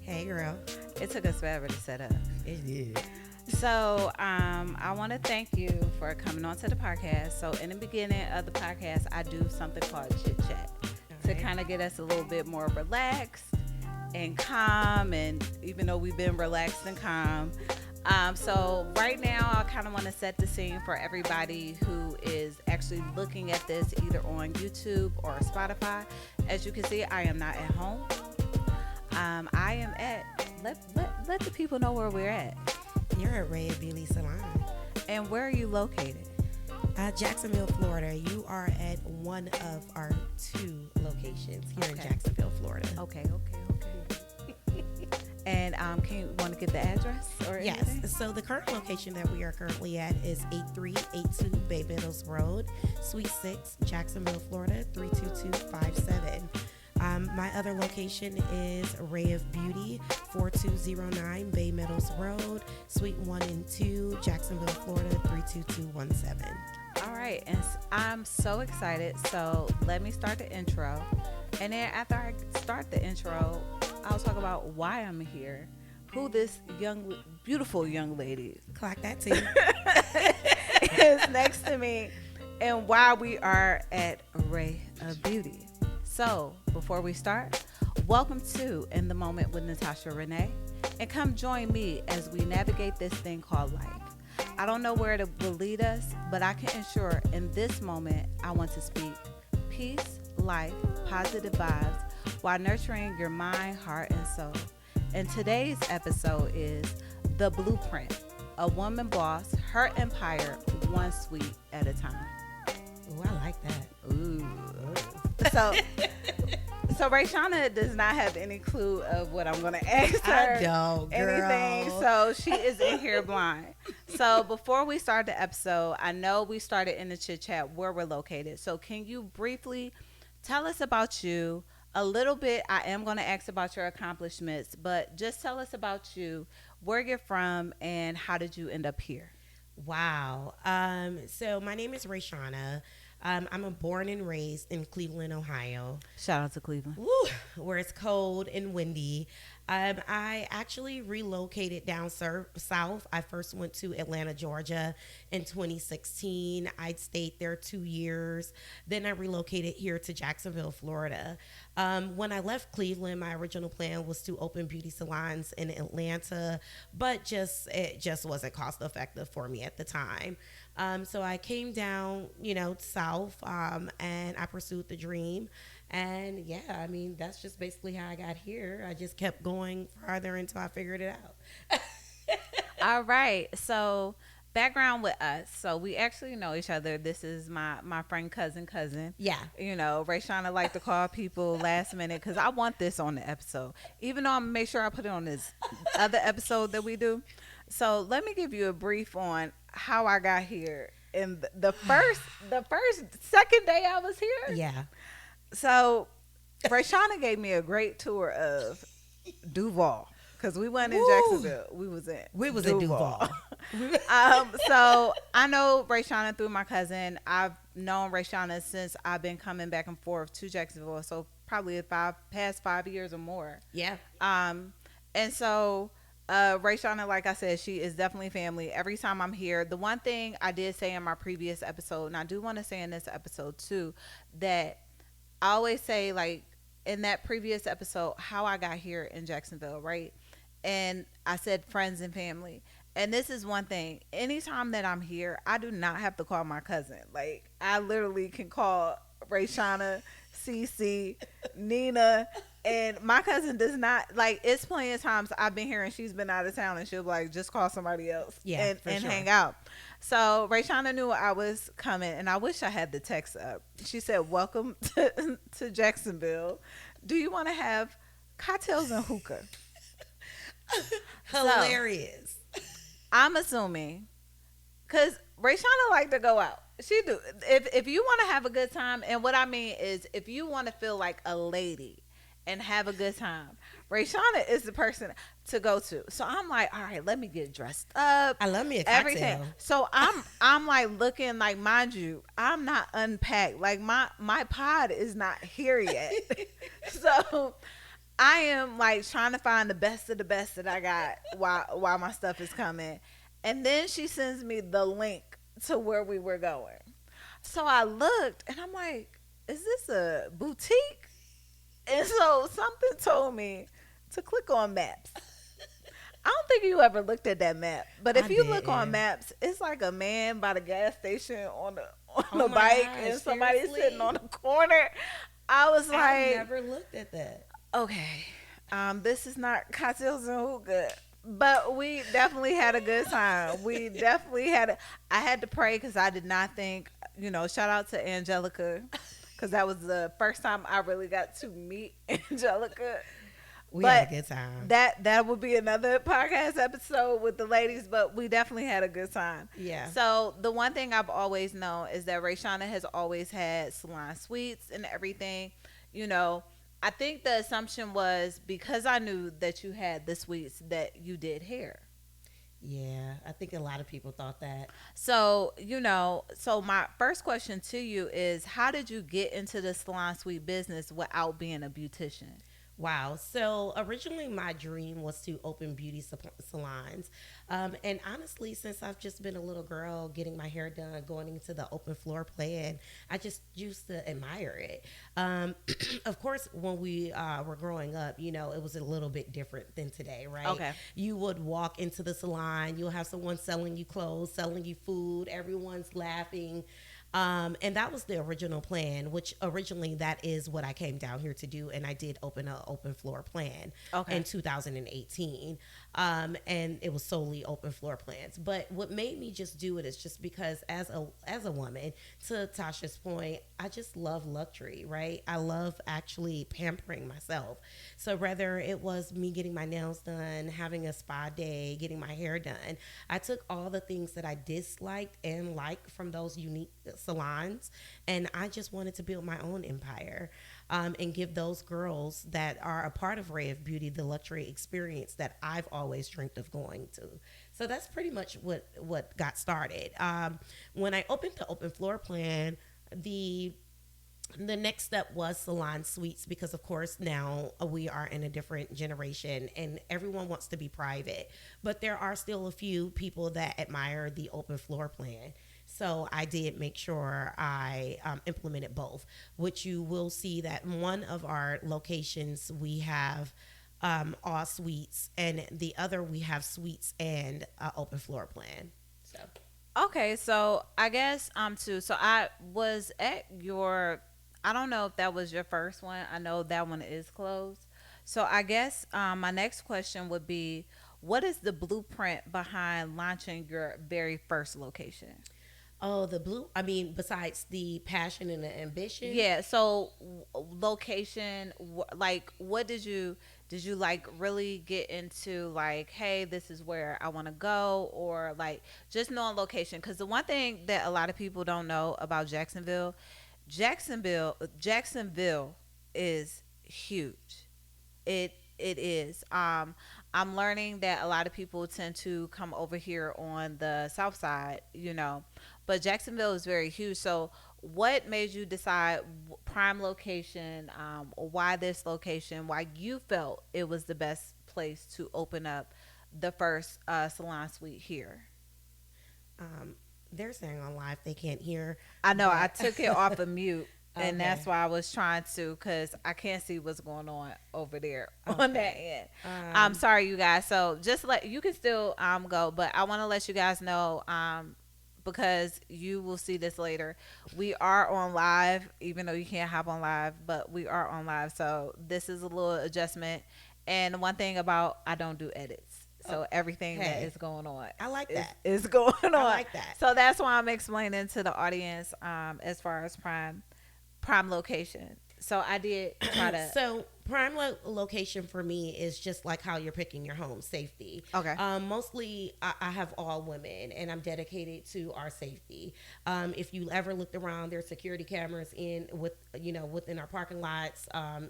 Hey, girl. It took us forever to set up. It did. So I want to thank you for coming on to the podcast. So in the beginning of the podcast, I do something called chit chat to kind of get us a little bit more relaxed and calm. And even though we've been relaxed and calm, so right now I kind of want to set the scene for everybody who is actually looking at this either on YouTube or Spotify. As you can see, I am not at home. I am at let the people know where we're at. You're at Ray Beauty Salon. And where are you located? Jacksonville, Florida. You are at one of our two locations here in Jacksonville, Florida. Okay. And can you want to get the address or Yes. anything? So the current location that we are currently at is 8382 Bay Meadows Road, Suite 6, Jacksonville, Florida, 32257. My other location is Ray of Beauty, 4209 Bay Meadows Road, Suite 1 and 2, Jacksonville, Florida, 32217. All right, and I'm so excited. So let me start the intro, and then after I start the intro, I'll talk about why I'm here, who this beautiful young lady Clock that too. is next to me, and why we are at Ray of Beauty. So before we start, welcome to In the Moment with Natasha Renee, and come join me as we navigate this thing called life. I don't know where it will lead us, but I can ensure in this moment I want to speak peace, life, positive vibes while nurturing your mind, heart, and soul. And today's episode is The Blueprint, a woman boss, her empire, one suite at a time. Ooh, I like that. Ooh. So Rayshauna does not have any clue of what I'm going to ask her. I don't, girl. Anything. So she is in here blind. So before we start the episode, I know we started in the chit chat where we're located. So can you briefly tell us about you a little bit? I am going to ask about your accomplishments, but just tell us about you, where you're from, and how did you end up here? Wow. So my name is Rayshauna. I'm born and raised in Cleveland, Ohio. Shout out to Cleveland. Woo, where it's cold and windy. I actually relocated down south. I first went to Atlanta, Georgia in 2016. I stayed there 2 years. Then I relocated here to Jacksonville, Florida. When I left Cleveland, my original plan was to open beauty salons in Atlanta, but it just wasn't cost effective for me at the time. So I came down, south, and I pursued the dream. And yeah, I mean, that's just basically how I got here. I just kept going farther until I figured it out. All right. So background with us. So we actually know each other. This is my friend, cousin. Yeah. Rayshauna like to call people last minute because I want this on the episode. Even though I'm going to make sure I put it on this other episode that we do. So let me give you a brief on how I got here. And the second day I was here. Yeah. So Rayshauna gave me a great tour of Duval because we went in Jacksonville. We was in Duval. So I know Rayshauna through my cousin. I've known Rayshauna since I've been coming back and forth to Jacksonville. So probably past 5 years or more. Yeah. And so Rayshauna, like I said, she is definitely family. Every time I'm here, the one thing I did say in my previous episode, and I do want to say in this episode too, that I always say, like in that previous episode, how I got here in Jacksonville, right? And I said friends and family. And this is one thing. Anytime that I'm here, I do not have to call my cousin. Like, I literally can call Rayshauna, Cece, Nina, and my cousin does not, like, it's plenty of times I've been here and she's been out of town and she'll be like, just call somebody else and sure. Hang out. So Rayshauna knew I was coming, and I wish I had the text up. She said, welcome to Jacksonville. Do you want to have cocktails and hookah? Hilarious. So, I'm assuming, because Rayshauna like to go out. She do. If you want to have a good time, and what I mean is if you want to feel like a lady and have a good time, Rayshauna is the person to go to. So I'm like, all right, let me get dressed up. I love me a cocktail. Everything. So I'm like looking, like, mind you, I'm not unpacked. Like my pod is not here yet. So I am like trying to find the best of the best that I got while my stuff is coming. And then she sends me the link to where we were going. So I looked and I'm like, is this a boutique? And so something told me to click on maps. I don't think you ever looked at that map, but if I you look on didn't. maps, it's like a man by the gas station on Oh the my bike gosh, and somebody sitting seriously? on the corner. I was I've like, never looked at that. okay, this is not cocktails and hookah, but we definitely had a good time. We definitely had. I had to pray because I did not think. Shout out to Angelica because that was the first time I really got to meet Angelica. We had a But good time. that would be another podcast episode with the ladies, but we definitely had a good time. Yeah. So the one thing I've always known is that Rayshauna has always had salon suites and everything. You know, I think the assumption was because I knew that you had the suites that you did hair. Yeah, I think a lot of people thought that. So, so my first question to you is how did you get into the salon suite business without being a beautician? Wow. So originally, my dream was to open salons. And honestly, since I've just been a little girl getting my hair done, going into the open floor plan, I just used to admire it. Um, of course, when we were growing up, it was a little bit different than today, right? Okay. You would walk into the salon, you'll have someone selling you clothes, selling you food, everyone's laughing. And that was the original plan, which originally that is what I came down here to do. And I did open an open floor plan Okay. in 2018. And it was solely open floor plans. But what made me just do it is just because as a woman, to Tasha's point, I just love luxury, right? I love actually pampering myself. So whether it was me getting my nails done, having a spa day, getting my hair done, I took all the things that I disliked and liked from those unique salons, and I just wanted to build my own empire, and give those girls that are a part of Ray of Beauty the luxury experience that I've always dreamt of going to. So that's pretty much what got started. When I opened the open floor plan, the next step was Salon Suites because, of course, now we are in a different generation and everyone wants to be private. But there are still a few people that admire the open floor plan. So I did make sure I implemented both, which you will see that one of our locations we have all suites, and the other we have suites and open floor plan. So. Okay, so I guess too. So I was at your. I don't know if that was your first one. I know that one is closed. So I guess my next question would be, what is the blueprint behind launching your very first location? Oh, the blue. I mean, besides the passion and the ambition. Yeah. So location, like, what did you like really get into? Like, hey, this is where I want to go, or like just knowing location? Because the one thing that a lot of people don't know about Jacksonville is huge. It is. I'm learning that a lot of people tend to come over here on the south side, but Jacksonville is very huge. So, what made you decide prime location, or why this location? Why you felt it was the best place to open up the first salon suite here? Um, they're saying on live they can't hear, I know I but took it off of mute, and that's okay, why I was trying to, because I can't see what's going on over there on that okay. end. I'm Um, sorry, you guys. So just let you can still go, but I want to let you guys know because you will see this later. We are on live, even though you can't hop on live, but we are on live. So this is a little adjustment. And one thing about I don't do edits. So everything that okay, is going on I like is that. is going I on. like that. So that's why I'm explaining to the audience as far as prime location. So I did try to. So prime location for me is just like how you're picking your home, safety. Okay. Mostly I have all women and I'm dedicated to our safety. If you ever looked around, there's security cameras within our parking lots,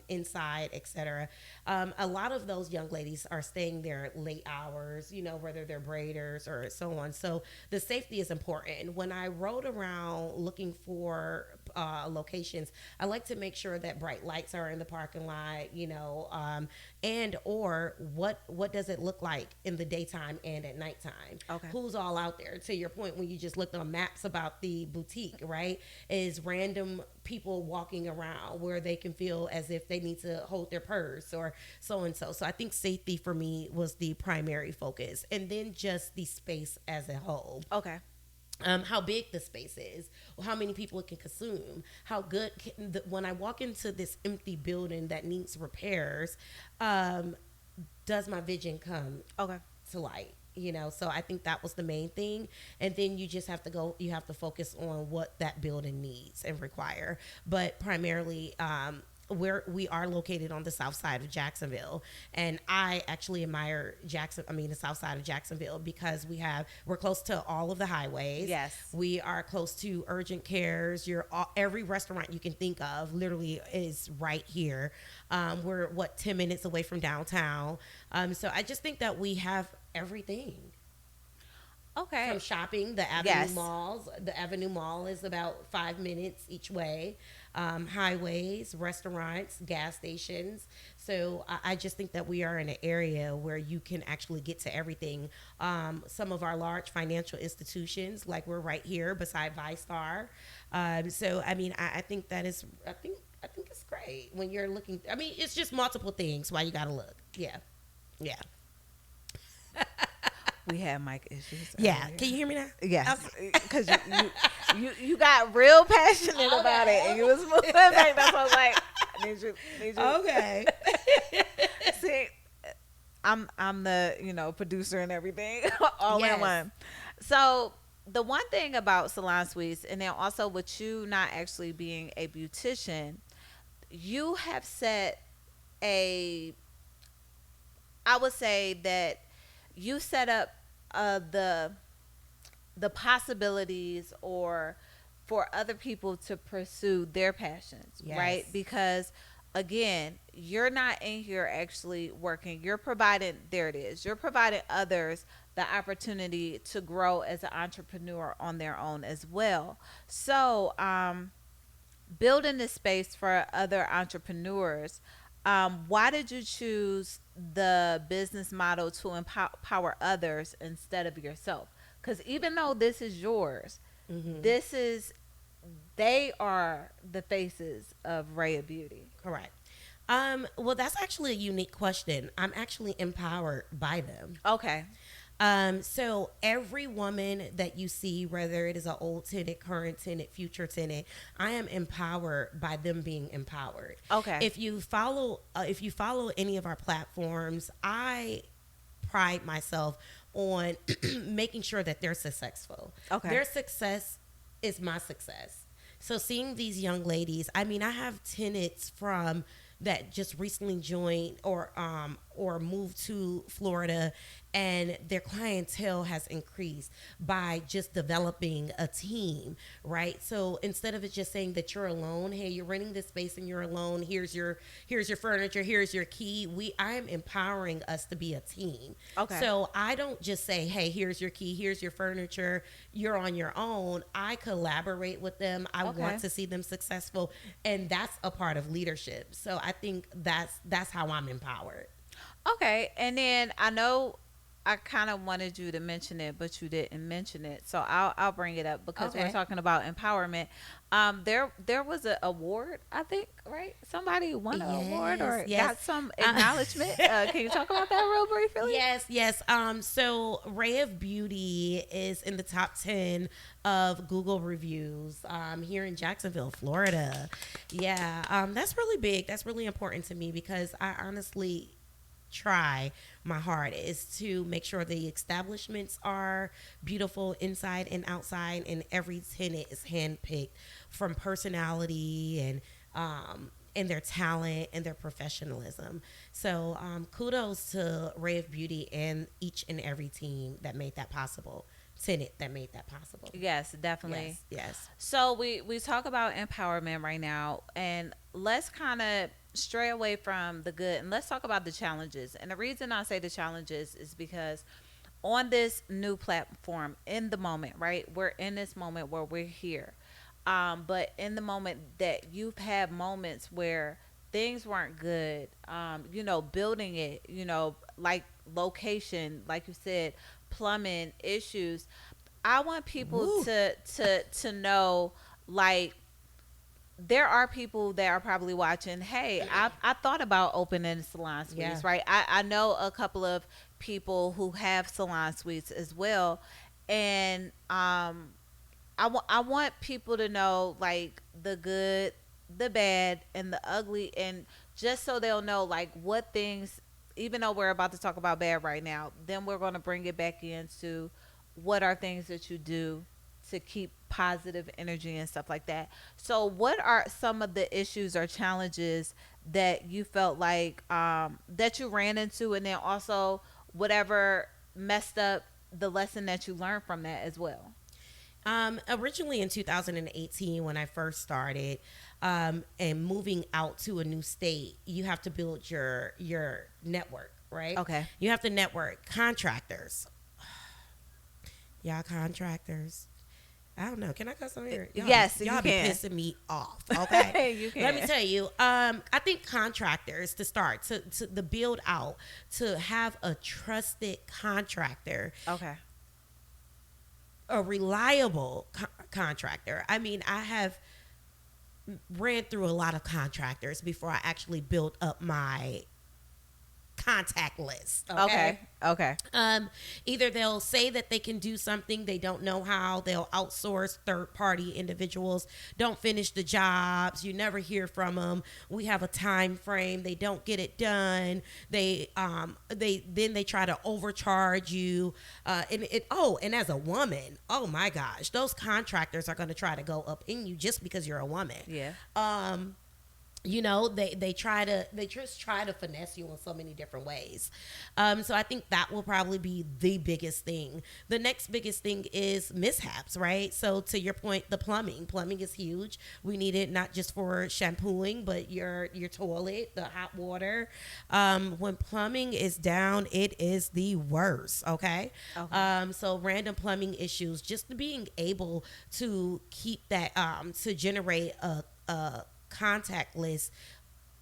inside, etc. A lot of those young ladies are staying there late hours, whether they're braiders or so on. So the safety is important. When I rode around looking for locations, I like to make sure that bright lights are in the parking lot, and or what does it look like in the daytime and at nighttime? Okay. Who's all out there? To your point, when you just looked on maps about the boutique, right? Is random people walking around where they can feel as if they need to hold their purse or so and so. So I think safety for me was the primary focus, and then just the space as a whole. Okay. How big the space is, how many people it can consume, how good when I walk into this empty building that needs repairs, does my vision come Okay. to light? So I think that was the main thing. And then you have to focus on what that building needs and require. But primarily, where we are located on the south side of Jacksonville, and I actually admire the south side of Jacksonville, because we're close to all of the highways. Yes. We are close to urgent cares. Every restaurant you can think of literally is right here. We're 10 minutes away from downtown. So I just think that we have everything. Okay. From shopping, the Avenue malls. The Avenue Mall is about 5 minutes each way. Highways, restaurants, gas stations. So I just think that we are in an area where you can actually get to everything. Some of our large financial institutions, like we're right here beside ViStar. So I mean, I think that is, I think it's great when you're looking. I mean, it's just multiple things why you got to look. Yeah. We had mic issues. Yeah. Earlier. Can you hear me now? Yes. Because you got real passionate about it, and you was moving back. That's why I was like, I need you. Okay. See, I'm the producer and everything all in one. So the one thing about Salon Suites, and then also with you not actually being a beautician, you have set I would say that you set up the possibilities or for other people to pursue their passions, right? Because again, you're not in here actually working. You're providing others the opportunity to grow as an entrepreneur on their own as well. So building this space for other entrepreneurs, why did you choose the business model to empower others instead of yourself? Because even though this is yours, they are the faces of Raya Beauty. Correct. Well, that's actually a unique question. I'm actually empowered by them. Okay. So every woman that you see, whether it is an old tenant, current tenant, future tenant, I am empowered by them being empowered. Okay. If you follow any of our platforms, I pride myself on making sure that they're successful. Okay. Their success is my success. So seeing these young ladies, I mean, I have tenants from that just recently joined or moved to Florida, and their clientele has increased by just developing a team, right? So instead of it just saying that you're alone, hey, you're renting this space and you're alone, here's your furniture, here's your key. I am empowering us to be a team. Okay. So I don't just say, hey, here's your key, here's your furniture, you're on your own. I collaborate with them. I want to see them successful, and that's a part of leadership. So I think that's how I'm empowered. Okay. And then I know I kind of wanted you to mention it, but you didn't mention it. So I'll bring it up because we're talking about empowerment. There was an award, I think, right? Somebody won an award or got some acknowledgement. Can you talk about that real briefly? Yes. So Ray of Beauty is in the top 10 of Google reviews here in Jacksonville, Florida. Yeah, that's really big. That's really important to me because I honestly try my hardest to make sure the establishments are beautiful inside and outside, and every tenant is handpicked from personality and their talent and their professionalism. So kudos to Ray of Beauty and each and every team that made that possible. Tenant that made that possible. Yes, definitely. Yes. So we talk about empowerment right now, and let's kind of stray away from the good and let's talk about the challenges. And the reason I say the challenges is because on this new platform, in the moment, right? We're in this moment where we're here. But in the moment that you've had moments where things weren't good, building it, like location, like you said, plumbing issues. I want people Woo. to know, like, there are people that are probably watching. Hey, I thought about opening salon Yeah. suites, right? I know a couple of people who have salon suites as well, and I want people to know, like, the good, the bad, and the ugly, and just so they'll know, like, what things. Even though we're about to talk about bad right now, then we're going to bring it back into what are things that you do to keep positive energy and stuff like that. So, what are some of the issues or challenges that you felt like, that you ran into, and then also whatever messed up, the lesson that you learned from that as well? Originally in 2018, when I first started, and moving out to a new state, you have to build your network, right? Okay. You have to network contractors. Y'all contractors. I don't know. Can I cuss on here? Yes, you Y'all be can. pissing me off. Okay. You Let me can. tell you. I think contractors to start to the build out to have a trusted contractor, Okay. a reliable contractor. I mean, I have ran through a lot of contractors before I actually built up my contact list. Okay. Okay. Either they'll say that they can do something, they don't know how, they'll outsource third party individuals, don't finish the jobs, you never hear from them. We have a time frame, they don't get it done. They try to overcharge you. And as a woman, oh my gosh, those contractors are going to try to go up in you just because you're a woman. Yeah. They just try to finesse you in so many different ways. So I think that will probably be the biggest thing. The next biggest thing is mishaps, right? So to your point, the plumbing is huge. We need it not just for shampooing, but your toilet, the hot water. When plumbing is down, it is the worst. Okay. So random plumbing issues, just being able to keep that, to generate a contact list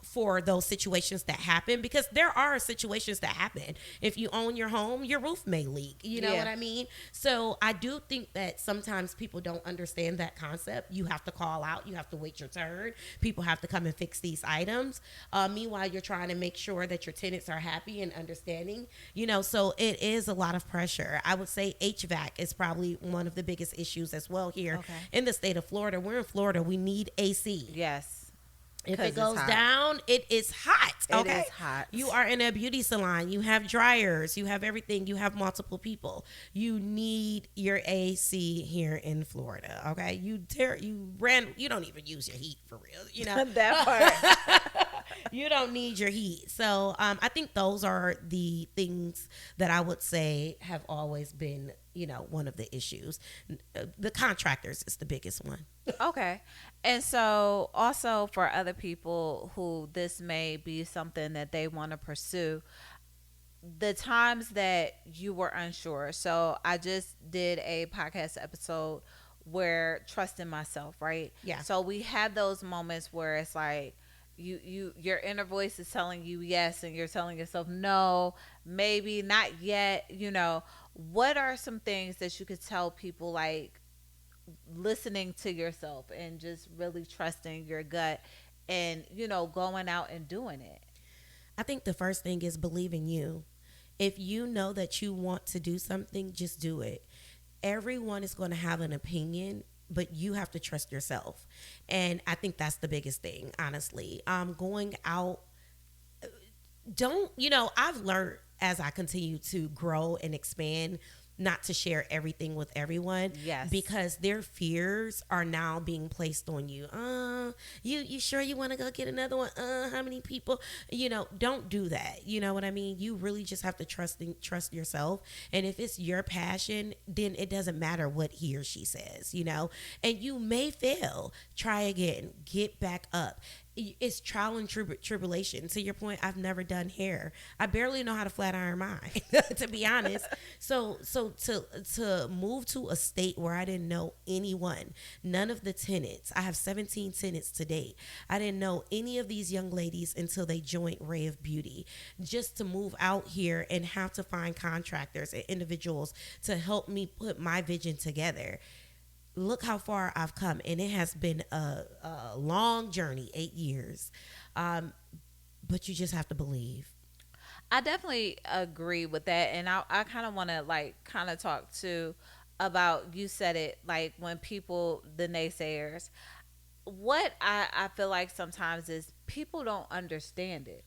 for those situations that happen, because there are situations that happen. If you own your home, your roof may leak. You know what I mean? So I do think that sometimes people don't understand that concept. You have to call out. You have to wait your turn. People have to come and fix these items. Meanwhile, you're trying to make sure that your tenants are happy and understanding. So it is a lot of pressure. I would say HVAC is probably one of the biggest issues as well here in the state of Florida. We're in Florida. We need AC. Yes. If it goes down, it is hot. Okay? It is hot. You are in a beauty salon. You have dryers. You have everything. You have multiple people. You need your AC here in Florida. Okay? You don't even use your heat for real. That part. You don't need your heat. So I think those are the things that I would say have always been, one of the issues. The contractors is the biggest one. Okay. And so also for other people who this may be something that they want to pursue, the times that you were unsure. So I just did a podcast episode where trusting myself, right? Yeah. So we have those moments where it's like your inner voice is telling you yes, and you're telling yourself no, maybe not yet. What are some things that you could tell people, like, listening to yourself and just really trusting your gut and going out and doing it? I think the first thing is believe in you. If you know that you want to do something, just do it. Everyone is going to have an opinion, but you have to trust yourself. And I think that's the biggest thing, honestly. Going out, I've learned as I continue to grow and expand not to share everything with everyone. Yes. Because their fears are now being placed on you. You sure you want to go get another one? How many people? Don't do that. You know what I mean? You really just have to trust yourself. And if it's your passion, then it doesn't matter what he or she says, And you may fail. Try again. Get back up. it's trial and tribulation. To your point, I've never done hair. I barely know how to flat iron mine, to be honest. So to move to a state where I didn't know anyone, none of the tenants. I have 17 tenants to date. I didn't know any of these young ladies until they joined Ray of Beauty. Just to move out here and have to find contractors and individuals to help me put my vision together. Look how far I've come, and it has been a long journey, 8 years. But you just have to believe. I definitely agree with that, and I kind of want to talk too about, you said it, like when people, the naysayers, what I feel like sometimes is people don't understand it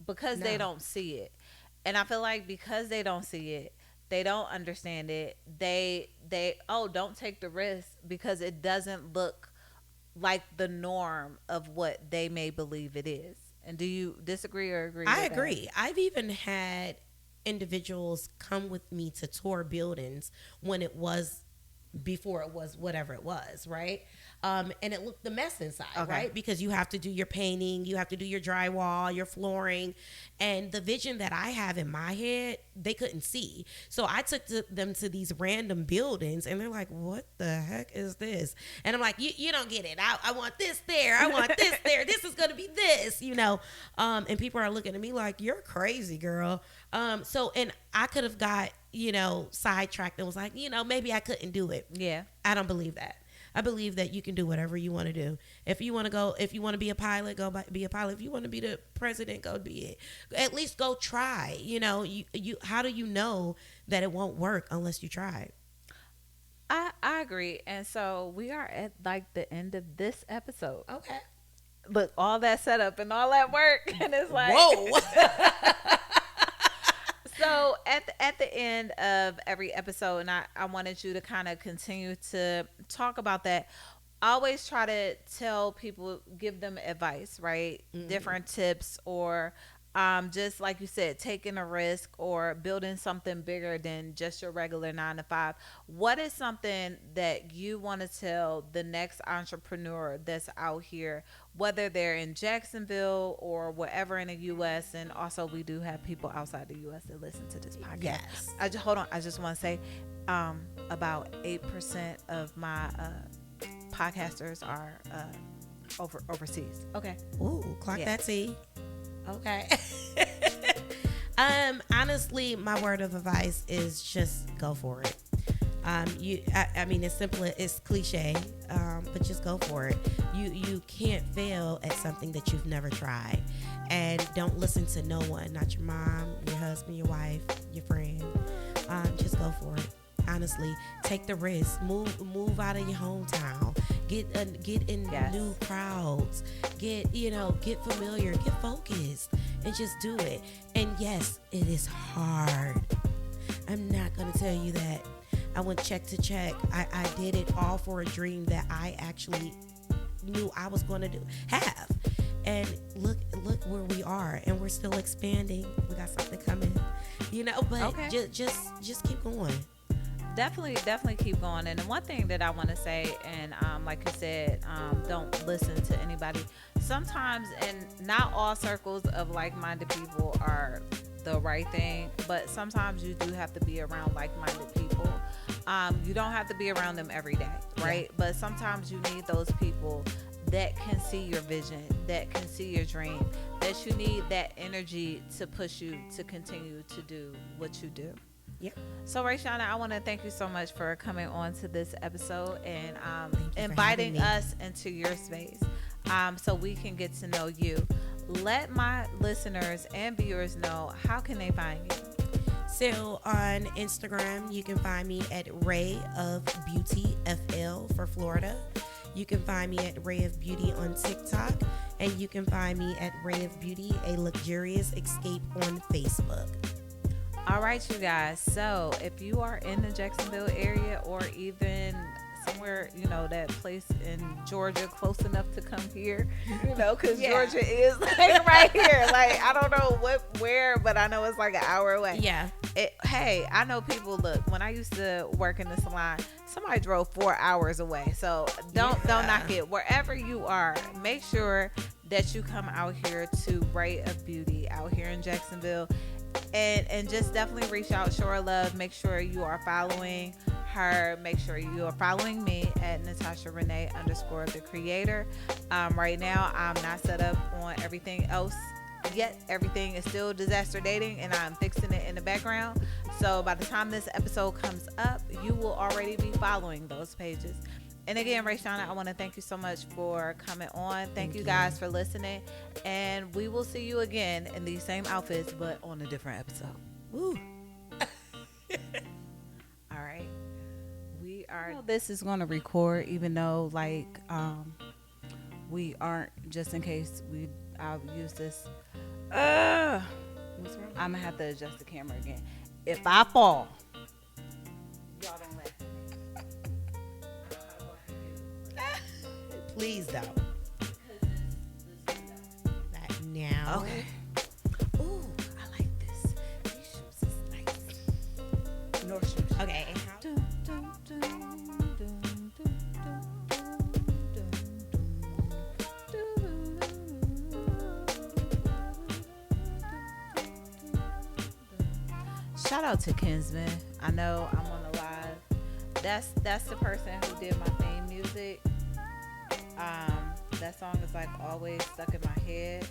because they don't see it, and I feel like because they don't see it, they don't understand it. They don't take the risk because it doesn't look like the norm of what they may believe it is. And do you disagree or agree? I agree. I've even had individuals come with me to tour buildings when it was before it was whatever it was, right? And it looked the mess inside, right? Because you have to do your painting, you have to do your drywall, your flooring, and the vision that I have in my head, they couldn't see. So I took them to these random buildings, and they're like, "What the heck is this?" And I'm like, "You don't get it. I want this there. I want this there. This is going to be this, you know." And people are looking at me like, "You're crazy, girl." So, and I could have got, sidetracked and was like, maybe I couldn't do it. Yeah. I don't believe that. I believe that you can do whatever you want to do. If you want to be a pilot, go be a pilot. If you want to be the president, go be it. At least go try. How do you know that it won't work unless you try? I agree. And so we are at like the end of this episode. Okay. Look, all that setup and all that work, and it's like, whoa. So at the end of every episode, and I wanted you to kind of continue to talk about that. I always try to tell people, give them advice, right? Mm-hmm. Different tips, or just like you said, taking a risk or building something bigger than just your regular 9-to-5. What is something that you want to tell the next entrepreneur that's out here, whether they're in Jacksonville or wherever in the U.S.? And also, we do have people outside the U.S. that listen to this podcast. Yes. I just want to say about 8% of my podcasters are overseas. Okay. Ooh, clock that T. Okay. Honestly, my word of advice is just go for it. I mean, it's simple, it's cliche, but just go for it. You can't fail at something that you've never tried, and don't listen to no one, not your mom, your husband, your wife, your friend. Just go for it. Honestly, take the risk. Move out of your hometown. Get in new crowds. Get familiar. Get focused, and just do it. And yes, it is hard. I'm not gonna tell you that I went check to check. I did it all for a dream that I actually knew I was going to have. And look where we are, and we're still expanding. We got something coming, But okay. just keep going. Definitely keep going. And the one thing that I want to say, and like you said, don't listen to anybody. Sometimes, and not all circles of like-minded people are the right thing, but sometimes you do have to be around like-minded people. You don't have to be around them every day, right? Yeah. But sometimes you need those people that can see your vision, that can see your dream, that you need that energy to push you to continue to do what you do. Yep. So, Rayshauna, I want to thank you so much for coming on to this episode and inviting us into your space so we can get to know you. Let my listeners and viewers know, how can they find you? So on Instagram, you can find me at Ray of Beauty FL for Florida. You can find me at Ray of Beauty on TikTok, and you can find me at Ray of Beauty, a luxurious escape on Facebook. All right, you guys. So if you are in the Jacksonville area, or even somewhere, that place in Georgia close enough to come here, because Georgia is like right here. Like, I don't know where, but I know it's like an hour away. Yeah. Hey, I know people, look, when I used to work in the salon, somebody drove 4 hours away. So don't knock it. Wherever you are, make sure that you come out here to Ray of Beauty out here in Jacksonville, and just definitely reach out, show her love. Make sure you are following her. Make sure you are following me at Natasha Renee _ the creator. Right now, I'm not set up on everything else yet. Everything is still disaster dating, and I'm fixing it in the background. So by the time this episode comes up, you will already be following those pages. And again, Rayshauna, I want to thank you so much for coming on. Thank you guys for listening. And we will see you again in these same outfits, but on a different episode. Woo. All right. We are. This is going to record, even though, like, we aren't, just in case I'll use this. What's wrong? I'm going to have to adjust the camera again. If I fall, y'all don't laugh. Please don't. That now. Okay. Ooh, I like this. These shoes is nice. North shoes. Okay. And how? Shout out to Kinsman. I know I'm on the live. That's the person who did my theme music. That song is like always stuck in my head.